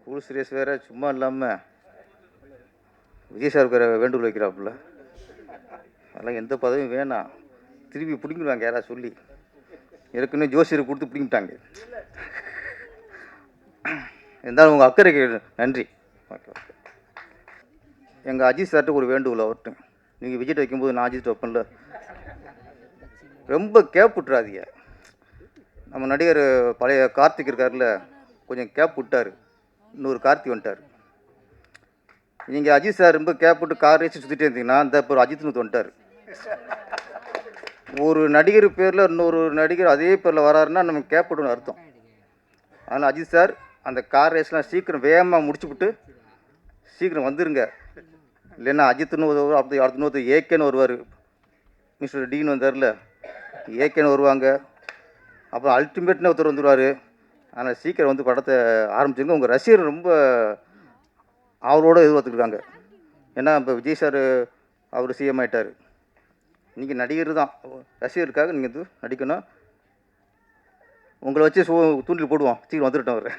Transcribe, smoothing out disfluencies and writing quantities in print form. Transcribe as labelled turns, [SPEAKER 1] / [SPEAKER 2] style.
[SPEAKER 1] Cool Suresh வேறு சும்மா இல்லாமல் விஜய் சார் வேறு வேண்டுகோள் வைக்கிறாப்புல. அதெல்லாம் எந்த பதவியும் வேணாம், திருப்பி பிடிங்கிடுவாங்க யாராவது சொல்லி. ஏற்கனவே ஜோசியரை கொடுத்து பிடிங்கிட்டாங்க. இருந்தாலும் உங்கள் அக்கறைக்கு நன்றி. Okay okay. எங்கள் அஜித் சார்கிட்ட ஒரு வேண்டுகோள் அவர்கிட்ட, நீங்கள் விஜய் வைக்கும்போது நான் அஜித் வைப்பேன்ல, ரொம்ப கேப் விட்டுறாதீங்க. நம்ம நடிகர் பழைய கார்த்திக் இருக்கார்ல, கொஞ்சம் கேப் விட்டார், இன்னொரு கார்த்திக் வந்துட்டார். நீங்கள் அஜித் சார் ரொம்ப கேப் விட்டு கார் ரேச்சு சுற்றிட்டே இருந்தீங்கன்னா இந்த இப்போ அஜித்னு வந்துட்டார். ஒரு நடிகர் பேரில் இன்னொரு நடிகர் அதே பேரில் வராருன்னா நம்ம கேப் விடணும்னு அர்த்தம். அதனால் அஜித் சார் அந்த கார் ரேஸ்லாம் சீக்கிரம் வேகமாக முடிச்சுவிட்டு சீக்கிரம் வந்துருங்க. இல்லைன்னா அஜித்னு அப்படி அடுத்த ஏகேன்னு வருவார், மிஸ்டர் டீன் வந்தார்ல, ஏகேன்னு வருவாங்க, அப்புறம் அல்டிமேட்னு ஒருத்தர் வந்துடுவார். அதனால் சீக்கிரம் வந்து படத்தை ஆரம்பிச்சுங்க. உங்கள் ரசிகர் ரொம்ப அவரோட எதிர்பார்த்துருக்காங்க. ஏன்னா இப்போ விஜய் சார் அவர் சிஎம் ஆகிட்டார், நீங்கள் நடிகர் தான், ரசிகருக்காக நீங்கள் வந்து நடிக்கணும். உங்களை வச்சு தூண்டில் போடுவோம், சீக்கிரம் வந்துட்டோம் அவர்.